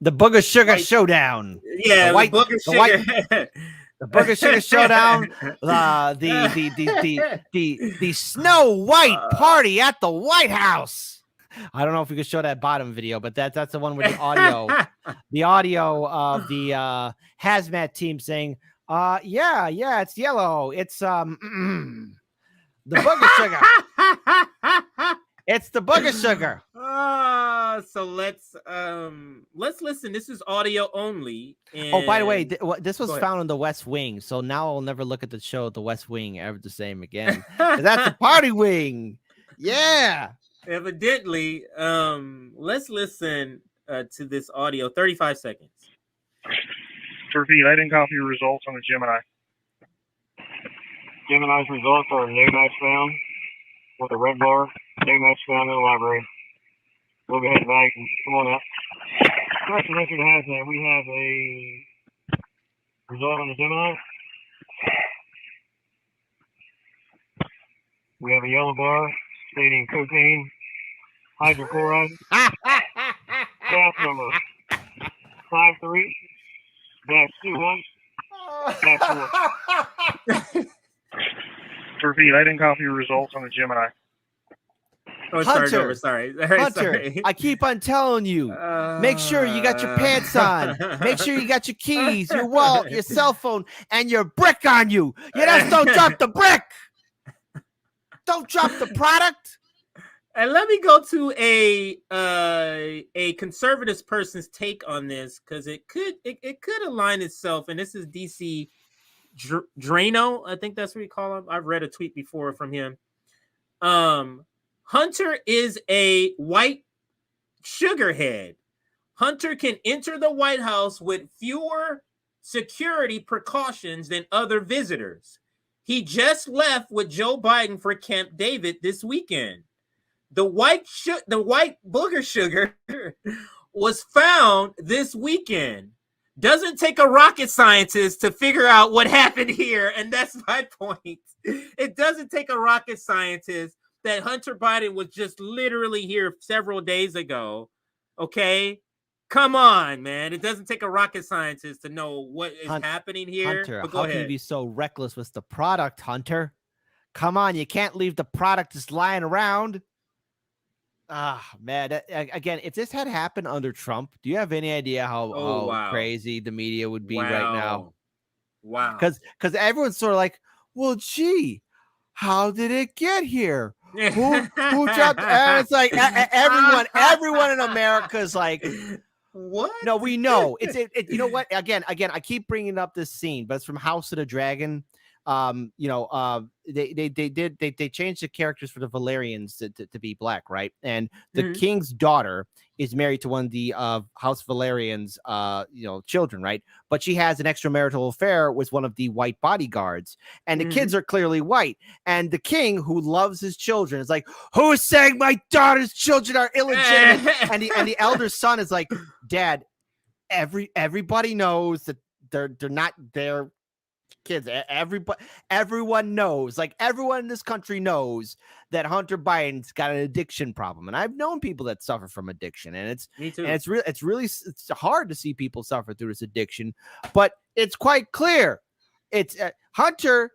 The Booger Sugar Showdown. Yeah, the Booger Sugar. The Booger Sugar Showdown. The Snow White party at the White House. I don't know if we could show that bottom video, but that's the one with the audio of the hazmat team saying, yeah, it's yellow. It's the Booger Sugar. It's the Booger Sugar. So let's listen. This is audio only. Oh, by the way, this was found in the West Wing, so now I'll never look at the show The West Wing ever the same again. That's the party wing. Yeah. Evidently, let's listen to this audio. 35 seconds. To repeat, I didn't copy your results on the Gemini. Gemini's results are new match found with a red bar. New match found in the library. We'll go ahead back and come on up. Correction record has that we have a result on the Gemini. We have a yellow bar stating cocaine, hydrochloride, gas number 53-21-4. To repeat, I didn't copy your results on the Gemini. Oh, Hunter, sorry. I keep on telling you, make sure you got your pants on. Make sure you got your keys, your wallet, your cell phone, and your brick on you. You just don't drop the brick. Don't drop the product. And let me go to a conservative person's take on this, because it could align itself. And this is DC Drano, I think that's what you call him. I've read a tweet before from him. Hunter is a white sugarhead. Hunter can enter the White House with fewer security precautions than other visitors. He just left with Joe Biden for Camp David this weekend. The white booger sugar was found this weekend. Doesn't take a rocket scientist to figure out what happened here, and that's my point. It doesn't take a rocket scientist that Hunter Biden was just literally here several days ago. Okay? Come on, man. It doesn't take a rocket scientist to know what is happening here. Hunter, but how can you be so reckless with the product, Hunter? Come on, you can't leave the product just lying around. Man. Again, if this had happened under Trump, do you have any idea how crazy the media would be right now? Wow. Because everyone's sort of like, well, gee, how did it get here? Who dropped? And it's like everyone in America is like, what? No, we know it's you know what? Again, I keep bringing up this scene, but it's from House of the Dragon. They changed the characters for the Valerians to be black, right? And the king's daughter is married to one of the House Valerian's children, right? But she has an extramarital affair with one of the white bodyguards, and the kids are clearly white. And the king, who loves his children, is like, "Who is saying my daughter's children are illegitimate?" and the elder son is like, "Dad, everybody knows that they're not their kids. Everyone knows, like everyone in this country knows that Hunter Biden's got an addiction problem." And I've known people that suffer from addiction, and it's really hard to see people suffer through this addiction, but it's quite clear. It's Hunter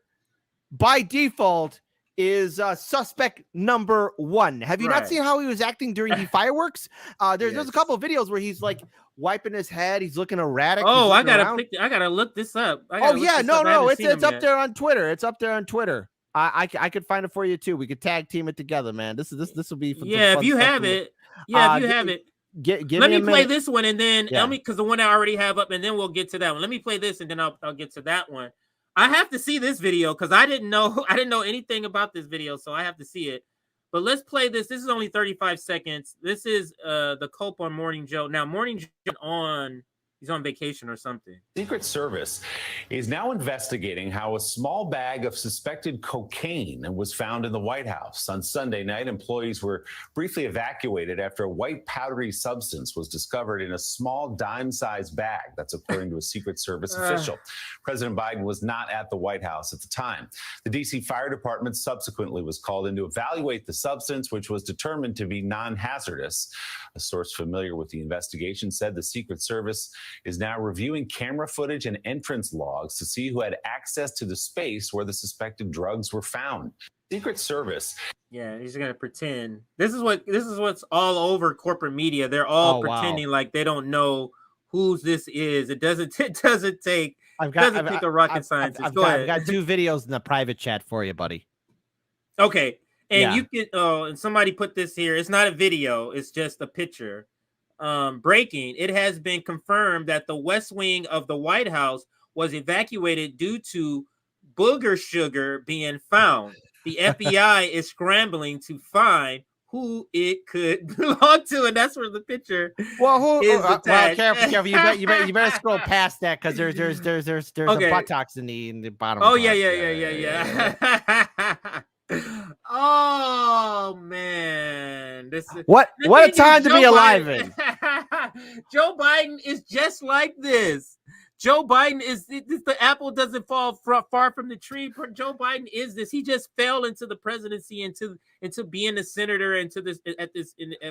by default is suspect number one. Have you not seen how he was acting during the fireworks? There's a couple of videos where he's like wiping his head. He's looking erratic. Oh, I gotta look this up. It's up there on Twitter. It's up there on Twitter. I could find it for you too. We could tag team it together, man. This will be fun. If you have it. Let me play this one, and then because the one I already have up, and then we'll get to that one. Let me play this, and then I'll get to that one. I have to see this video because I didn't know anything about this video, so I have to see it. But let's play this. This is only 35 seconds. This is the Cope on Morning Joe. Now, Morning Joe on He's on vacation or something. Secret Service is now investigating how a small bag of suspected cocaine was found in the White House. On Sunday night, employees were briefly evacuated after a white powdery substance was discovered in a small dime-sized bag. That's according to a Secret Service official. President Biden was not at the White House at the time. The D.C. Fire Department subsequently was called in to evaluate the substance, which was determined to be non-hazardous. A source familiar with the investigation said the Secret Service is now reviewing camera footage and entrance logs to see who had access to the space where the suspected drugs were found. Secret Service. Yeah, he's gonna pretend. This is what's all over corporate media. They're all pretending like they don't know whose this is. It doesn't take a rocket scientist. I've got 2 videos in the private chat for you, buddy. Okay. And you can and somebody put this here. It's not a video, it's just a picture. Breaking. It has been confirmed that the West Wing of the White House was evacuated due to booger sugar being found. The FBI is scrambling to find who it could belong to, and that's where the picture is attached. Careful. You better scroll past that because there's a buttocks in the bottom. Oh yeah. Oh man, what a time to be alive in. Joe Biden is just like this. Joe Biden is the apple doesn't fall far from the tree. Joe Biden is this. He just fell into the presidency, into being a senator,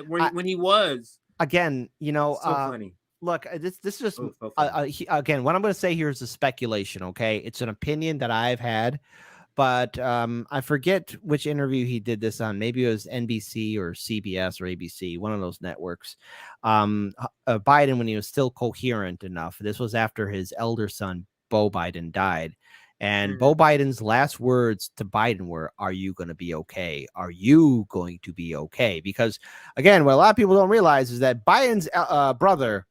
when he was. Again, so funny. Look, this is just again, what I'm going to say here is a speculation. Okay, it's an opinion that I've had. But I forget which interview he did this on. Maybe it was NBC or CBS or ABC, one of those networks. Biden, when he was still coherent enough, this was after his elder son, Beau Biden, died. And Beau Biden's last words to Biden were, "Are you going to be okay? Are you going to be okay?" Because, again, what a lot of people don't realize is that Biden's brother,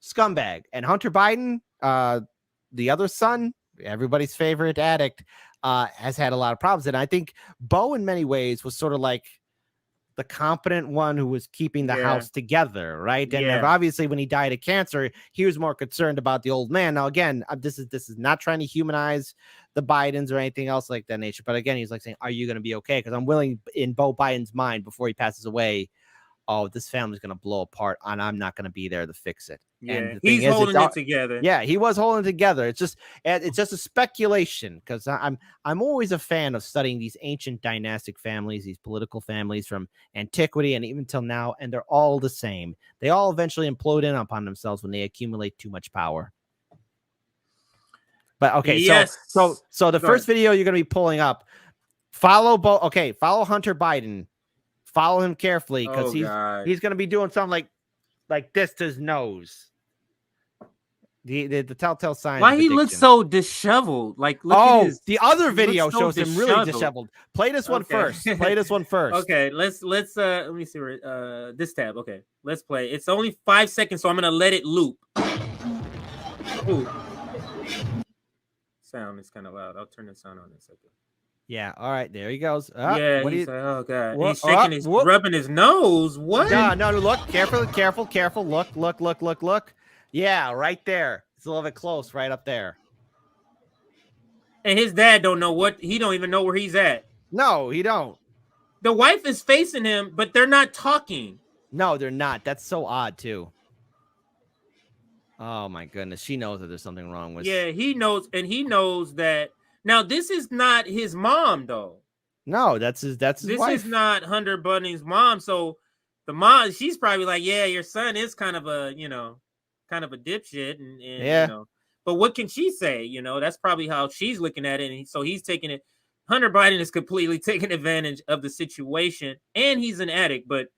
scumbag, and Hunter Biden, the other son, everybody's favorite addict, has had a lot of problems. And I think Beau, in many ways, was sort of like the competent one who was keeping the house together, right? And obviously, when he died of cancer, he was more concerned about the old man. Now, again, this is not trying to humanize the Bidens or anything else like that nature. But again, he's like saying, "Are you going to be okay?" Because I'm willing, in Beau Biden's mind, before he passes away, this family's going to blow apart, and I'm not going to be there to fix it. Yeah, and he's holding it together. Yeah, he was holding it together. It's just a speculation, because I'm always a fan of studying these ancient dynastic families, these political families from antiquity and even till now, and they're all the same. They all eventually implode in upon themselves when they accumulate too much power. But okay, so the first video you're going to be pulling up, follow Hunter Biden. Follow him carefully, because he's going to be doing something like this to his nose. The telltale sign. Why he looks so disheveled? Like, the other video shows him really disheveled. Play this one first. Play this one first. Okay, let's let me see where this tab. Okay, let's play. It's only 5 seconds, so I'm gonna let it loop. Ooh. Sound is kind of loud. I'll turn the sound on in a second. Yeah, all right, there he goes. He's like, oh god, he's shaking rubbing his nose. What? No, look, careful. Look. Yeah, right there. It's a little bit close, right up there. And his dad he don't even know where he's at. No, he don't. The wife is facing him, but they're not talking. No, they're not. That's so odd too. Oh my goodness, she knows that there's something wrong with. Yeah, he knows, and he knows that. Now, this is not his mom, though. No, that's his wife. This is not Hunter Biden's mom. So the mom, she's probably like, "Yeah, your son is kind of a dipshit," and but what can she say? That's probably how she's looking at it. And so he's taking it. Hunter Biden is completely taking advantage of the situation, and he's an addict. But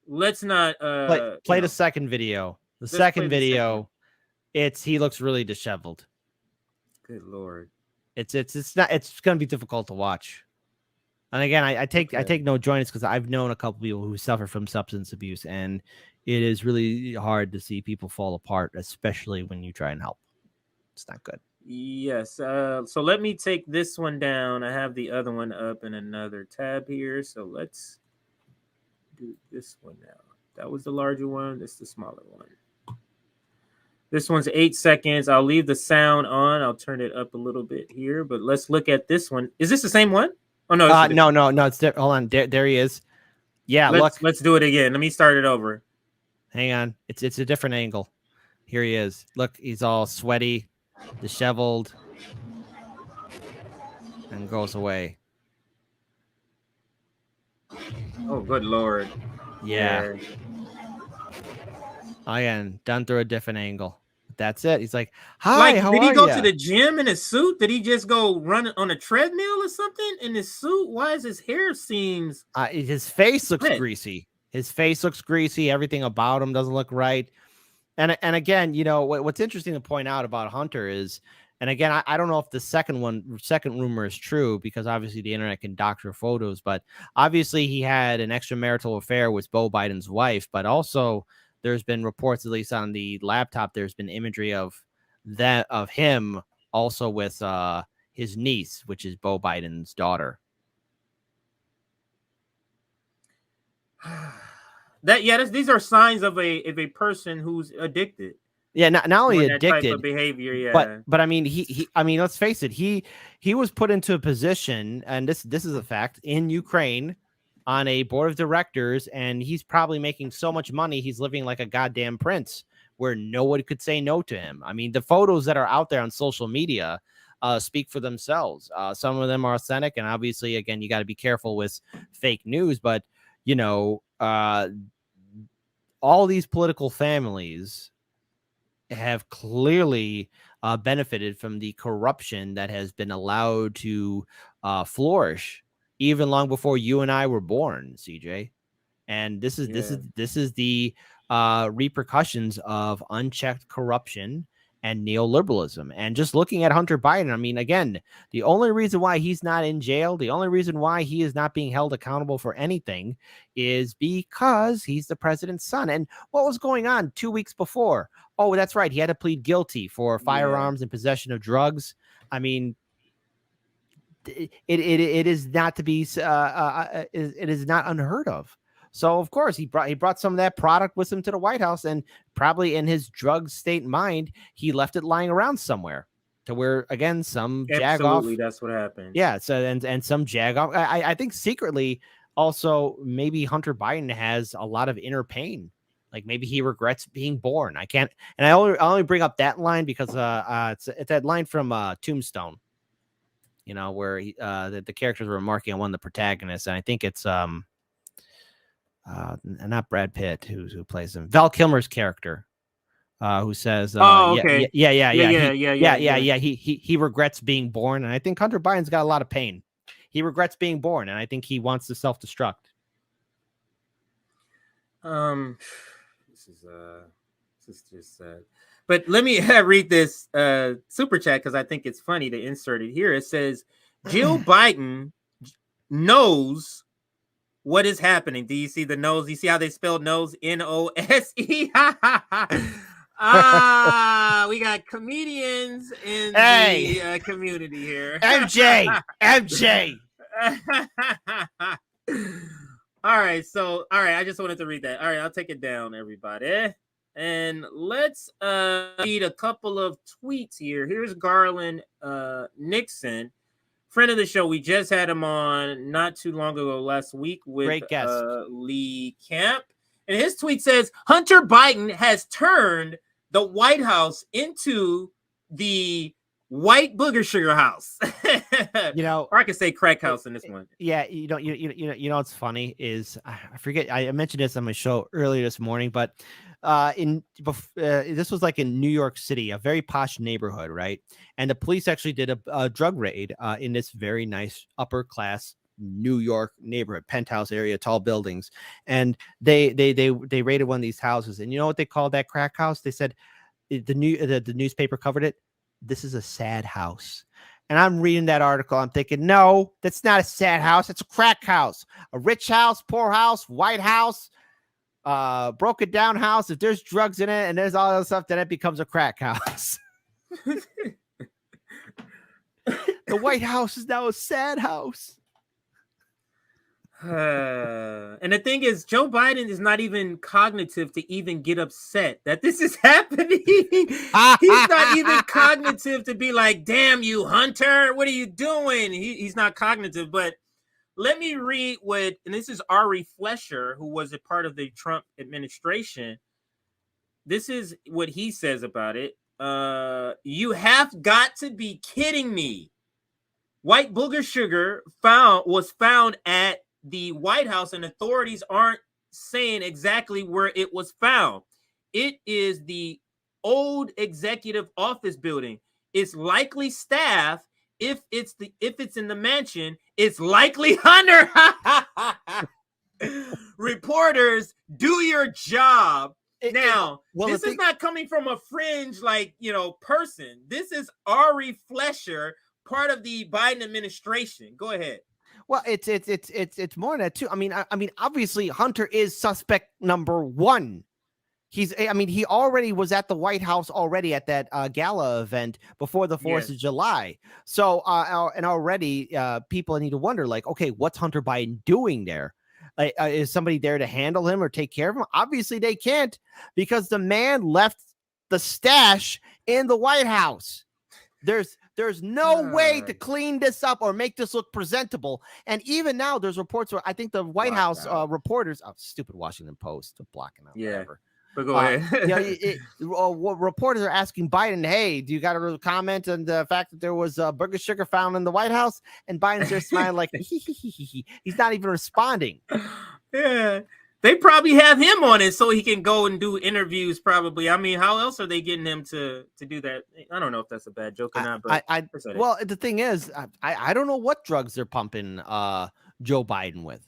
let's not play the second video. The second video, he looks really disheveled. Good Lord. It's going to be difficult to watch. And again, I take no joints because I've known a couple people who suffer from substance abuse, and it is really hard to see people fall apart, especially when you try and help. It's not good. Yes. So let me take this one down. I have the other one up in another tab here. So let's do this one now. That was the larger one. This is the smaller one. This one's 8 seconds. I'll leave the sound on. I'll turn it up a little bit here, but let's look at this one. Is this the same one? Oh no, no. It's hold on. There he is. Yeah, let's do it again. Let me start it over. Hang on. It's a different angle. Here he is. Look, he's all sweaty, disheveled, and goes away. Oh, good Lord. Yeah. Again, done through a different angle. That's it. He's like, hi, how did he are go ya? to the gym in a suit? Did he just go run on a treadmill or something in his suit? Why is his hair seems... his face looks greasy. His face looks greasy. Everything about him doesn't look right. And again, you know, what's interesting to point out about Hunter is, and again, I don't know if the second rumor is true, because obviously the internet can doctor photos, but obviously he had an extramarital affair with Beau Biden's wife, but also there's been reports, at least on the laptop, there's been imagery of him also with his niece, which is Beau Biden's daughter. These are signs of a person who's addicted. Yeah, not only addicted, type of behavior. Yeah, but I mean, I mean, let's face it, he was put into a position, and this is a fact, in Ukraine on a board of directors, and he's probably making so much money, he's living like a goddamn prince, where no one could say no to him. I mean, the photos that are out there on social media speak for themselves. Some of them are authentic, and obviously, again, you got to be careful with fake news, but you know, all these political families have clearly benefited from the corruption that has been allowed to flourish even long before you and I were born, CJ. And this is the repercussions of unchecked corruption and neoliberalism. And just looking at Hunter Biden, I mean, again, the only reason why he's not in jail, the only reason why he is not being held accountable for anything is because he's the president's son. And what was going on 2 weeks before? Oh, that's right. He had to plead guilty for firearms and possession of drugs. I mean, it is not to be it is not unheard of. So of course he brought some of that product with him to the White House, and probably in his drug state mind, he left it lying around somewhere to where, again, some jag off. Absolutely, that's what happened. Yeah. So and some jag off. I think secretly also maybe Hunter Biden has a lot of inner pain. Like maybe he regrets being born. I can't, and I only bring up that line because it's that line from Tombstone. You know, where the characters were remarking on one of the protagonists, and I think it's not Brad Pitt who plays him, Val Kilmer's character, who says, okay. He regrets being born, and I think Hunter Biden's got a lot of pain. He regrets being born, and I think he wants to self-destruct. This is just sad. But let me read this super chat because I think it's funny to insert it here. It says, Jill Biden knows what is happening. Do you see the nose? Do you see how they spelled nose? N-O-S-E. We got comedians in the community here. MJ. All right. I just wanted to read that. All right. I'll take it down, everybody. And let's read a couple of tweets here. Here's Garland Nixon, friend of the show. We just had him on not too long ago last week with Lee Camp. And his tweet says, Hunter Biden has turned the White House into the white booger sugar house. You know, or I could say crack house in this one. Yeah, you know what's funny is I forget, I mentioned this on my show earlier this morning, but this was like in New York City, a very posh neighborhood, right? And the police actually did a drug raid in this very nice upper class New York neighborhood, penthouse area, tall buildings, and they raided one of these houses. And you know what they called that crack house? They said the newspaper covered it. This is a sad house. And I'm reading that article. I'm thinking, no, that's not a sad house. It's a crack house, a rich house, poor house, white house, broken down house. If there's drugs in it and there's all that stuff, then it becomes a crack house. The White House is now a sad house. And the thing is, Joe Biden is not even cognitive to even get upset that this is happening. He's not even cognitive to be like, damn you, Hunter, what are you doing? He's not cognitive. But let me read what, and this is Ari Fleischer, who was a part of the Trump administration. This is what he says about it. You have got to be kidding me. White booger sugar was found at the White House, and authorities aren't saying exactly where it was found. It is the old executive office building. It's likely staff. If it's in the mansion, it's likely Hunter. Reporters, do your job. This is not coming from a fringe person. This is Ari Fleischer, part of the Biden administration. Go ahead. Well, it's more than that too. I mean, obviously Hunter is suspect number one. He already was at the White House already at that gala event before the 4th of July. So, and already people need to wonder, like, okay, what's Hunter Biden doing there? Is somebody there to handle him or take care of him? Obviously they can't, because the man left the stash in the White House. There's no way to clean this up or make this look presentable. And even now, there's reports where I think the White House reporters, stupid Washington Post, blocking out whatever. But go ahead. Reporters are asking Biden, hey, do you got a comment on the fact that there was burger sugar found in the White House? And Biden's just smiling like, he's not even responding. Yeah. They probably have him on it so he can go and do interviews, probably. I mean, how else are they getting him to do that? I don't know if that's a bad joke or not. But well, the thing is, I don't know what drugs they're pumping Joe Biden with.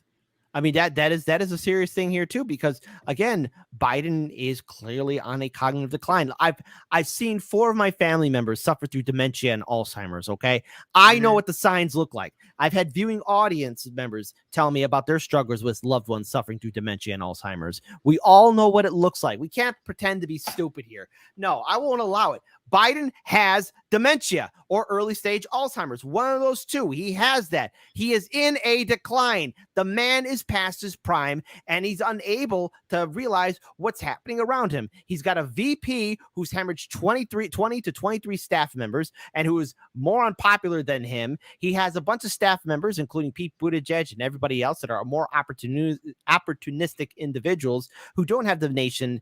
I mean, that is a serious thing here too, because again, Biden is clearly on a cognitive decline. I've seen 4 of my family members suffer through dementia and Alzheimer's. Okay, I know what the signs look like. I've had viewing audience members tell me about their struggles with loved ones suffering through dementia and Alzheimer's. We all know what it looks like. We can't pretend to be stupid here. No, I won't allow it. Biden has dementia or early stage Alzheimer's. One of those two. He has that. He is in a decline. The man is past his prime, and he's unable to realize what's happening around him. He's got a VP who's hemorrhaged 20 to 23 staff members and who is more unpopular than him. He has a bunch of staff members, including Pete Buttigieg and everybody else, that are more opportunistic individuals who don't have the nation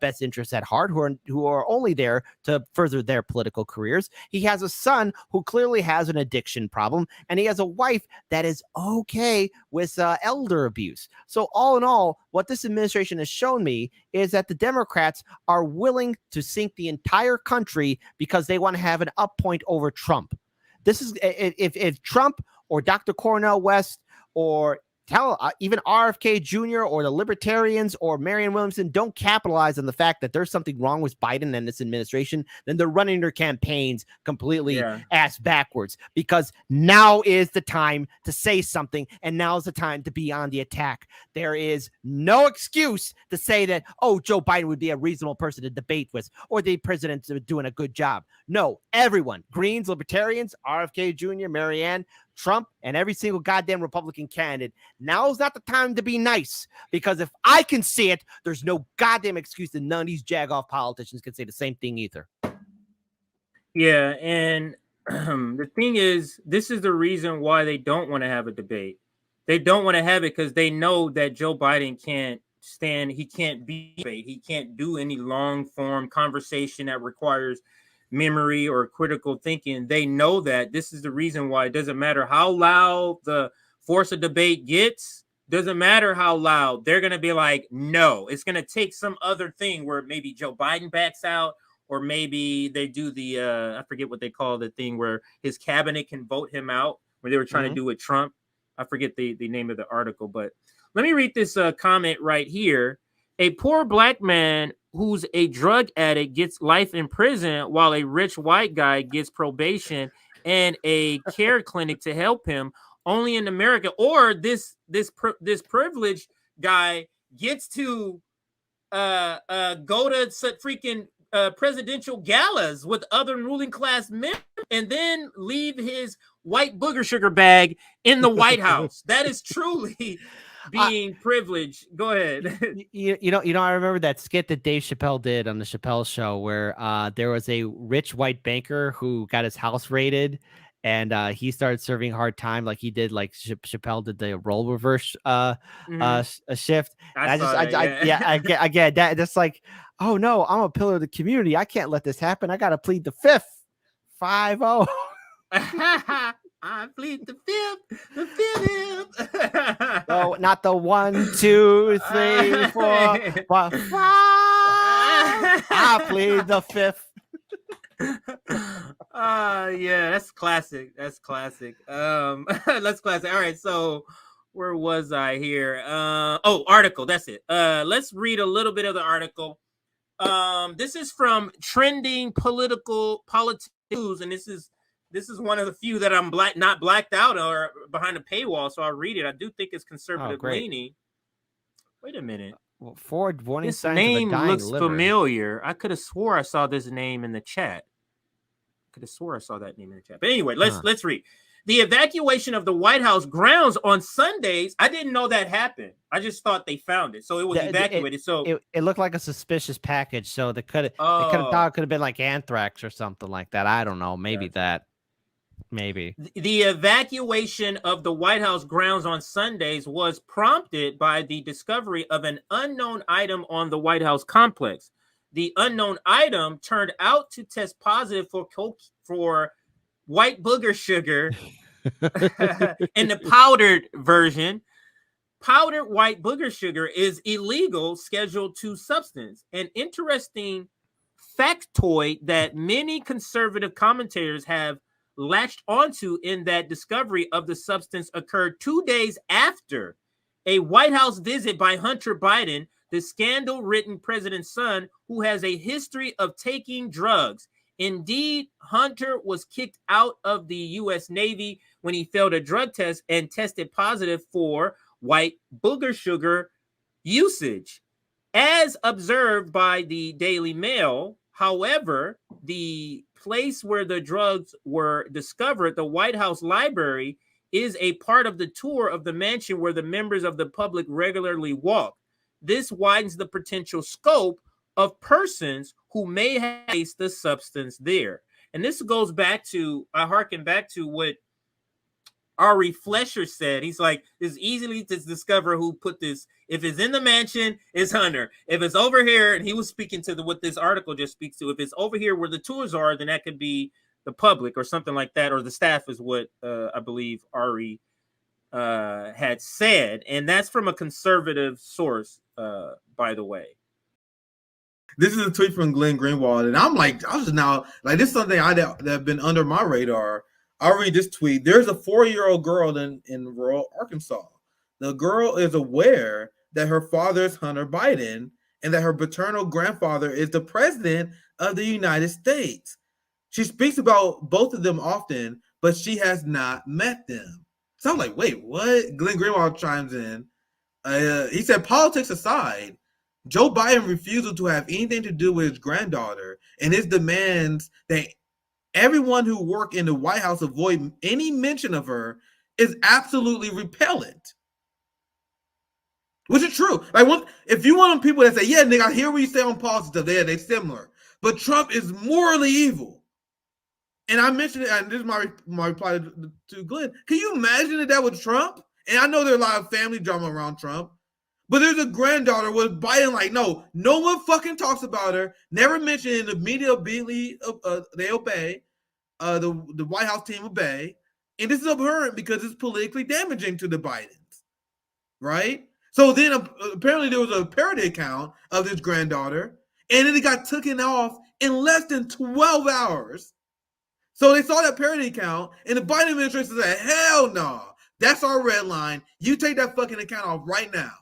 best interests at heart, who are only there to further their political careers. He has a son who clearly has an addiction problem, and he has a wife that is okay with elder abuse. So all in all, what this administration has shown me is that the Democrats are willing to sink the entire country because they want to have an up point over Trump. This is if Trump or Dr. Cornel West or even RFK Jr. or the Libertarians or Marianne Williamson don't capitalize on the fact that there's something wrong with Biden and this administration, then they're running their campaigns completely ass backwards, because now is the time to say something, and now is the time to be on the attack. There is no excuse to say that, oh, Joe Biden would be a reasonable person to debate with, or the president's doing a good job. No, everyone, Greens, Libertarians, RFK Jr., Marianne, Trump, and every single goddamn Republican candidate, now's not the time to be nice, because if I can see it, there's no goddamn excuse that none of these jagoff politicians can say the same thing either. Yeah, and the thing is, this is the reason why they don't want to have a debate. They don't want to have it because they know that Joe Biden can't stand, he can't be debate. He can't do any long form conversation that requires memory or critical thinking. They know that. This is the reason why it doesn't matter how loud the force of debate gets, doesn't matter how loud, they're going to be like, no. It's going to take some other thing where maybe Joe Biden backs out, or maybe they do the I forget what they call the thing where his cabinet can vote him out, where they were trying to do with Trump. I forget the name of the article, but let me read this comment right here. A poor black man who's a drug addict gets life in prison, while a rich white guy gets probation and a care clinic to help him, only in America. Or this privileged guy gets to go to freaking presidential galas with other ruling class members. and then leave his white booger sugar bag in the White House. That is truly being privileged. Go ahead. You know, I remember that skit that Dave Chappelle did on the Chappelle Show where there was a rich white banker who got his house raided, and he started serving hard time like he did, like Chappelle did the role reverse a shift. Again, that's like, oh no, I'm a pillar of the community. I can't let this happen. I got to plead the fifth. 5-0. I plead the fifth. No, not the 1, 2, 3, 4, 5. I plead the fifth. Yeah, that's classic. That's classic. That's classic. All right, so where was I here? Article. That's it. Let's read a little bit of the article. This is from Trending Politics News, and this is one of the few that I'm not blacked out or behind a paywall, so I'll read it. I do think it's conservative leaning. Wait a minute. Well, forward warning this signs name of a dying looks liver. familiar. I could have swore I saw this name in the chat. Could have swore I saw that name in the chat. But anyway, let's read. The evacuation of the White House grounds on Sundays. I didn't know that happened. I just thought they found it, so it was evacuated. It looked like a suspicious package. So they could have thought it could have been like anthrax or something like that. I don't know. Maybe that. Maybe the evacuation of the White House grounds on Sundays was prompted by the discovery of an unknown item on the White House complex. The unknown item turned out to test positive for white booger sugar in the powdered version. Powdered white booger sugar is illegal Schedule II substance. An interesting factoid that many conservative commentators have latched onto in that discovery of the substance occurred 2 days after a White House visit by Hunter Biden, the scandal-ridden president's son, who has a history of taking drugs. Indeed, Hunter was kicked out of the U.S. Navy when he failed a drug test and tested positive for white booger sugar usage. As observed by the Daily Mail, however, the place where the drugs were discovered, the White House Library, is a part of the tour of the mansion where the members of the public regularly walk. This widens the potential scope of persons who may have placed the substance there. And this goes back to, I harken back to what Ari Fleischer said. He's like, it's easily to discover who put this. If it's in the mansion, it's Hunter. If it's over here, and he was speaking to what this article just speaks to, if it's over here where the tours are, then that could be the public or something like that, or the staff is what I believe Ari had said. And that's from a conservative source, by the way. This is a tweet from Glenn Greenwald, and I'm like, I was now like, this is something that have been under my radar. I'll read this tweet. There's a 4-year-old girl in rural Arkansas. The girl is aware that her father is Hunter Biden and that her paternal grandfather is the president of the United States. She speaks about both of them often, but she has not met them. So I'm like, wait, what? Glenn Greenwald chimes in. He said, politics aside, Joe Biden's refusal to have anything to do with his granddaughter and his demands that everyone who worked in the White House avoid any mention of her is absolutely repellent. Which is true. Like, if you want people that say, yeah, nigga, I hear what you say on politics, they're similar. But Trump is morally evil. And I mentioned it, and this is my reply to Glenn. Can you imagine that was Trump? And I know there's a lot of family drama around Trump. But there's a granddaughter with Biden, like, no one fucking talks about her. Never mentioned in the media. Immediately, they obey. The White House team obey. And this is abhorrent because it's politically damaging to the Bidens, right? So then apparently there was a parody account of this granddaughter, and then it got taken off in less than 12 hours. So they saw that parody account, and the Biden administration said, hell no, that's our red line. You take that fucking account off right now.